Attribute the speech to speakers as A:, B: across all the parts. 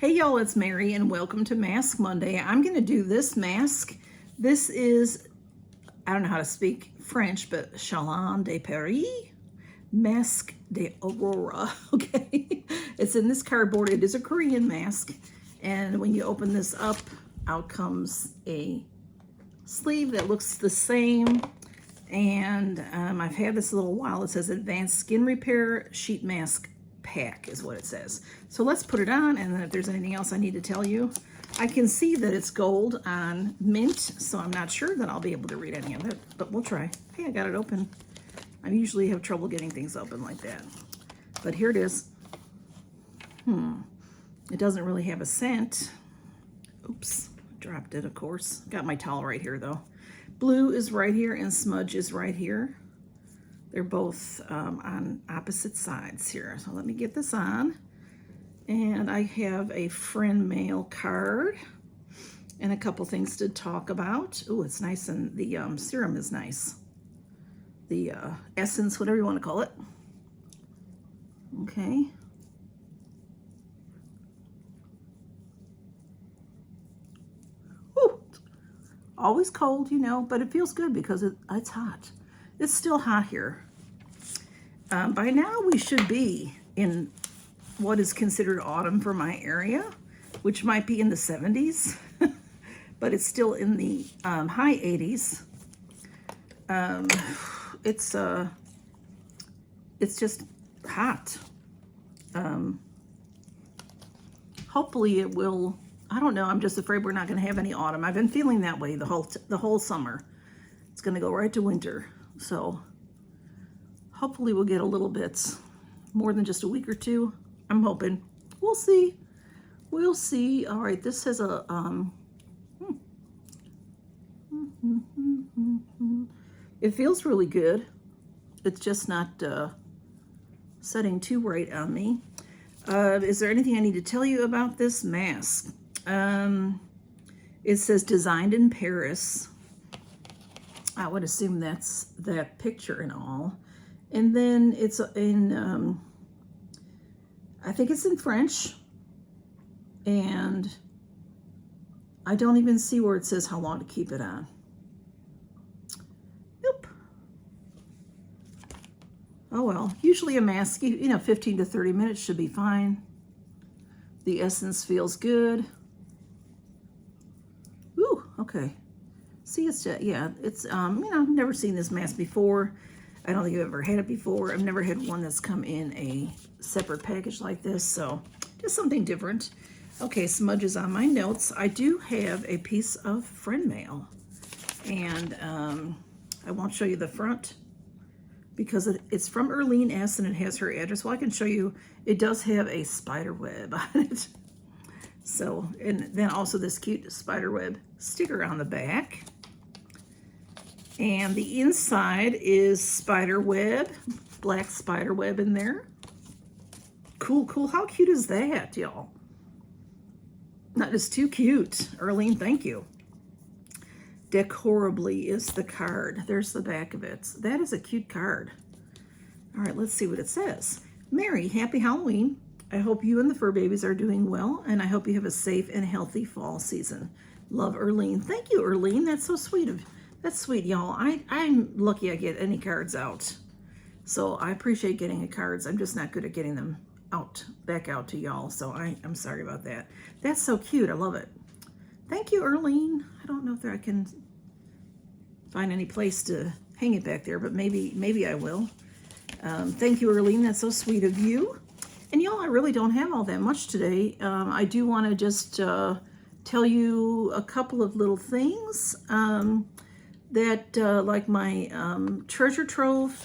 A: Hey y'all, it's Mary and welcome to Mask Monday. I'm going to do this mask. This is, I don't know how to speak French, but Chalon de Paris, Masque de Aurora, okay? It's in this cardboard. It is a Korean mask. And when you open this up, out comes a sleeve that looks the same. And I've had this a little while. It says Advanced Skin Repair Sheet Mask Pack is what it says. So let's put it on, and then if there's anything else I need to tell you. I can see that it's gold on mint, so I'm not sure that I'll be able to read any of it, but we'll try. Hey, I got it open. I usually have trouble getting things open like that. But here it is. It doesn't really have a scent. Oops, dropped it, of course. Got my towel right here, though. Blue is right here, and smudge is right here. They're both on opposite sides here. So let me get this on. And I have a friend mail card and a couple things to talk about. Oh, it's nice, and the serum is nice. The essence, whatever you want to call it. Okay. Whew. Always cold, you know, but it feels good because it's hot. It's still hot here. By now we should be in what is considered autumn for my area, which might be in the 70s, but it's still in the high 80s. It's just hot. Hopefully it will. I don't know. I'm just afraid we're not going to have any autumn. I've been feeling that way the whole summer. It's going to go right to winter. So hopefully we'll get a little bit more than just a week or two. I'm hoping. We'll see. We'll see. All right, this has a it feels really good. It's just not setting too right on me. Is there anything I need to tell you about this mask? It says designed in Paris. I would assume that's that picture and all. And then it's in, I think it's in French. And I don't even see where it says how long to keep it on. Nope. Oh well, usually a mask, 15 to 30 minutes should be fine. The essence feels good. Ooh, okay. See, it's, yeah, it's, I've never seen this mask before. I don't think I've ever had it before. I've never had one that's come in a separate package like this, so just something different. Okay, smudges on my notes. I do have a piece of friend mail, and I won't show you the front because it's from Erlene S. and it has her address. Well, I can show you. It does have a spider web on it. So, and then also this cute spider web sticker on the back. And the inside is spider web, black spider web in there. Cool, cool. How cute is that, y'all? That is too cute. Erlene, thank you. Decorably is the card. There's the back of it. That is a cute card. All right, let's see what it says. Mary, happy Halloween. I hope you and the fur babies are doing well, and I hope you have a safe and healthy fall season. Love, Erlene. Thank you, Erlene. That's so sweet of you. That's sweet, y'all. I'm lucky I get any cards out. So I appreciate getting the cards. I'm just not good at getting them back out to y'all. So I'm sorry about that. That's so cute. I love it. Thank you, Erlene. I don't know if I can find any place to hang it back there, but maybe I will. Thank you, Erlene. That's so sweet of you. And y'all, I really don't have all that much today. I do want to just tell you a couple of little things. That like my treasure trove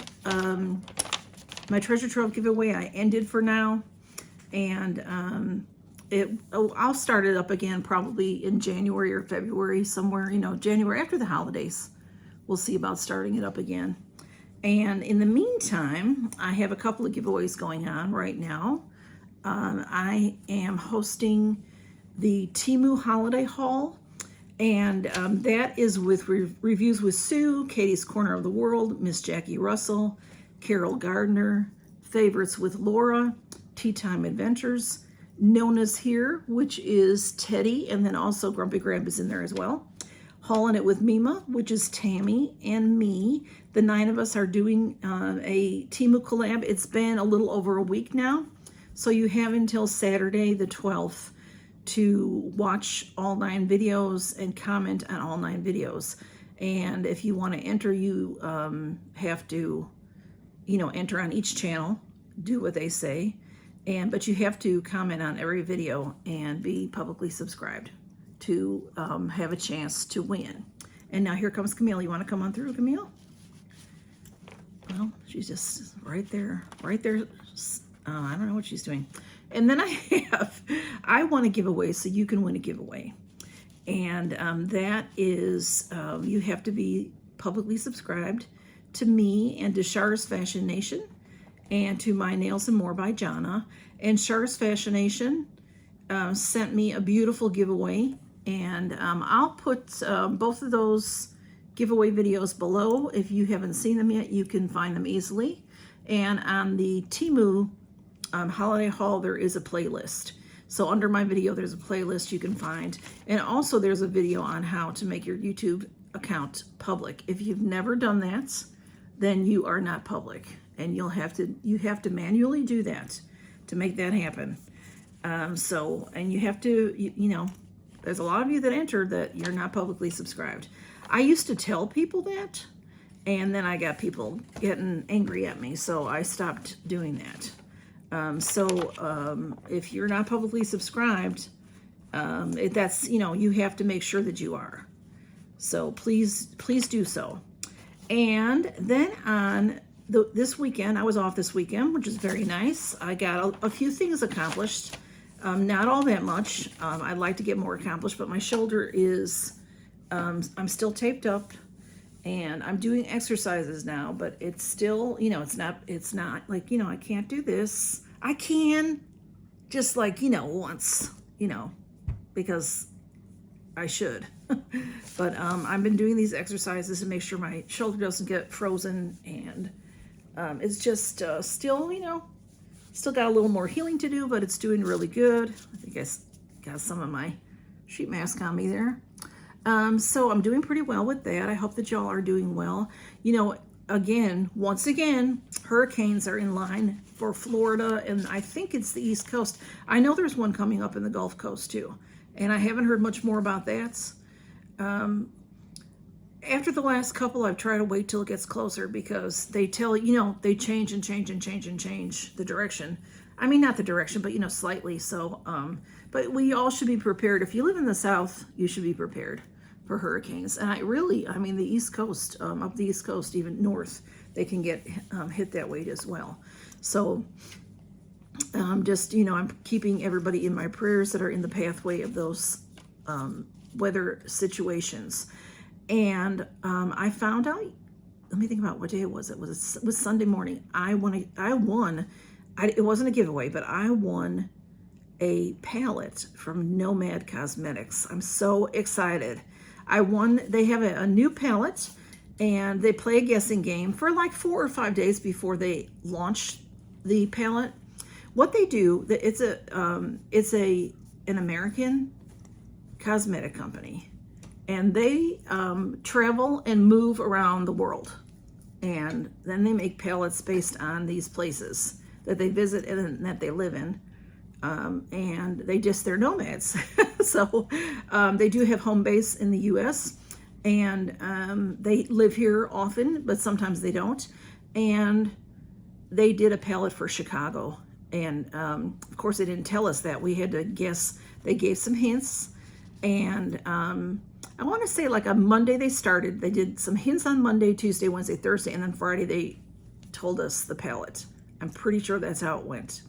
A: giveaway I ended for now, and I'll start it up again probably in January or February somewhere, January after the holidays. We'll see about starting it up again. And in the meantime, I have a couple of giveaways going on right now. I am hosting the Temu Holiday Haul. And that is with reviews with Sue, Katie's Corner of the World, Miss Jackie Russell, Carol Gardner, Favorites with Laura, Tea Time Adventures, Nona's here, which is Teddy, and then also Grumpy Grandpa's in there as well. Hauling It with Mima, which is Tammy and me. The 9 of us are doing a Temu collab. It's been a little over a week now, so you have until Saturday the 12th to watch all 9 videos and comment on all 9 videos. And if you want to enter, you have to, enter on each channel, do what they say, but you have to comment on every video and be publicly subscribed to have a chance to win. And now here comes Camille. You want to come on through, Camille? Well, she's just right there. I don't know what she's doing. And then I want a giveaway, so you can win a giveaway. And that is, you have to be publicly subscribed to me and to Char's Fashion Nation and to My Nails and More by Jonna. And Char's Fashion Nation sent me a beautiful giveaway, and I'll put both of those giveaway videos below. If you haven't seen them yet, you can find them easily. And on the Temu holiday haul, there is a playlist. So under my video, there's a playlist you can find. And also there's a video on how to make your YouTube account public. If you've never done that, then you are not public. And you have to manually do that to make that happen. And you have to, there's a lot of you that enter that you're not publicly subscribed. I used to tell people that, and then I got people getting angry at me, so I stopped doing that. If you're not publicly subscribed, that's, you have to make sure that you are. So please do so. And then on this weekend, I was off this weekend, which is very nice. I got a few things accomplished. Not all that much. I'd like to get more accomplished, but my shoulder is, I'm still taped up, and I'm doing exercises now, but it's still, it's not like, I can't do this. I can, just like, once, because I should. But I've been doing these exercises to make sure my shoulder doesn't get frozen, and it's just still, still got a little more healing to do, but it's doing really good. I think I got some of my sheet mask on me there. So I'm doing pretty well with that. I hope that y'all are doing well. Once again, hurricanes are in line for Florida, and I think it's the East Coast. I know there's one coming up in the Gulf Coast too, and I haven't heard much more about that. After the last couple, I've tried to wait till it gets closer, because they tell, they change and change and change and change the direction. I mean, not the direction, but, slightly. So, but we all should be prepared. If you live in the South, you should be prepared for hurricanes. And the East Coast, up the East Coast, even north, they can get hit that way as well. So I'm keeping everybody in my prayers that are in the pathway of those weather situations. And I found out, let me think about what day it was. It was Sunday morning. I won. It wasn't a giveaway, but I won a palette from Nomad Cosmetics. I'm so excited. They have a new palette, and they play a guessing game for like 4 or 5 days before they launch the palette. What they do, it's an American cosmetic company, and they travel and move around the world, and then they make palettes based on these places that they visit and that they live in. And they're nomads. So they do have home base in the U.S., and they live here often, but sometimes they don't. And they did a palette for Chicago. And of course, they didn't tell us that. We had to guess. They gave some hints. And I want to say like on Monday they started. They did some hints on Monday, Tuesday, Wednesday, Thursday, and then Friday they told us the palette. I'm pretty sure that's how it went.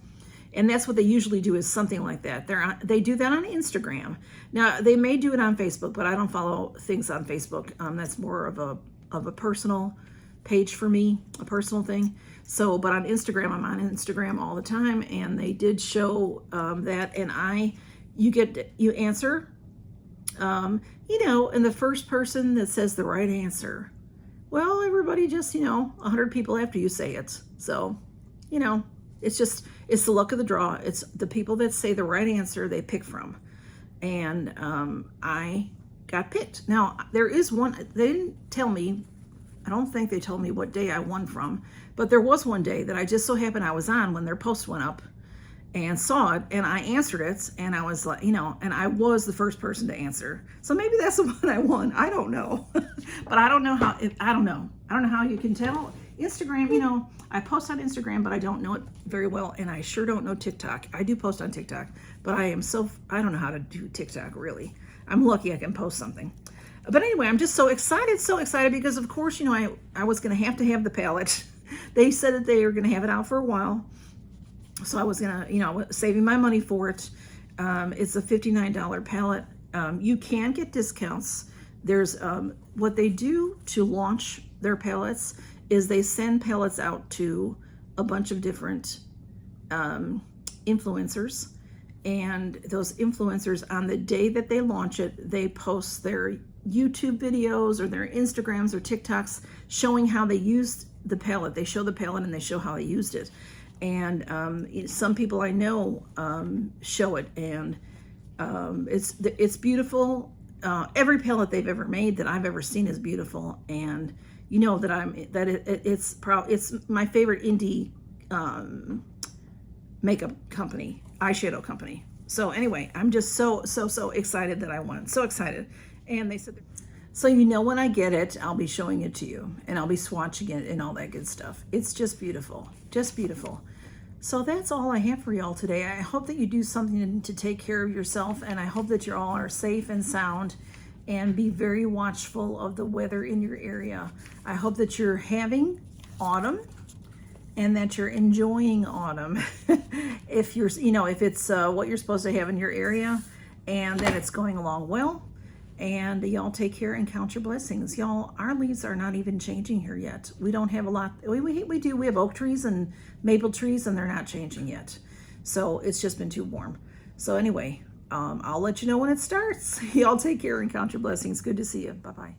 A: And that's what they usually do, is something like that. They do that on Instagram. Now, they may do it on Facebook, but I don't follow things on Facebook. That's more of a personal page for me, a personal thing. So, but on Instagram, I'm on Instagram all the time, and they did show that, and you answer, and the first person that says the right answer, well, everybody just, 100 people after you say it. So, It's the luck of the draw. It's the people that say the right answer they pick from. And I got picked. Now, there is one, they didn't tell me, I don't think they told me what day I won from, but there was one day that I just so happened I was on when their post went up and saw it, and I answered it, and I was like, and I was the first person to answer. So maybe that's the one I won. I don't know. But I don't know how, I don't know how you can tell. Instagram, I post on Instagram, but I don't know it very well, and I sure don't know TikTok. I do post on TikTok, but I don't know how to do TikTok, really. I'm lucky I can post something. But anyway, I'm just so excited because, of course, I was going to have the palette. They said that they were going to have it out for a while, so I was going to, saving my money for it. It's a $59 palette. You can get discounts. There's what they do to launch their palettes is they send palettes out to a bunch of different influencers, and those influencers, on the day that they launch it, they post their YouTube videos or their Instagrams or TikToks showing how they used the palette. They show the palette and they show how they used it. And some people I know show it, and it's beautiful. Every palette they've ever made that I've ever seen is beautiful, and it's my favorite indie makeup company, eyeshadow company. So anyway, I'm just so excited that I won. So excited. And they said, so when I get it, I'll be showing it to you, and I'll be swatching it and all that good stuff. It's just beautiful, just beautiful. So that's all I have for y'all today. I hope that you do something to take care of yourself, and I hope that you all are safe and sound, and be very watchful of the weather in your area. I hope that you're having autumn and that you're enjoying autumn. If you're, if it's what you're supposed to have in your area, and that it's going along well. And y'all take care and count your blessings. Y'all, our leaves are not even changing here yet. We don't have a lot. We do. We have oak trees and maple trees, and they're not changing yet. So it's just been too warm. So anyway, I'll let you know when it starts. Y'all take care and count your blessings. Good to see you. Bye-bye.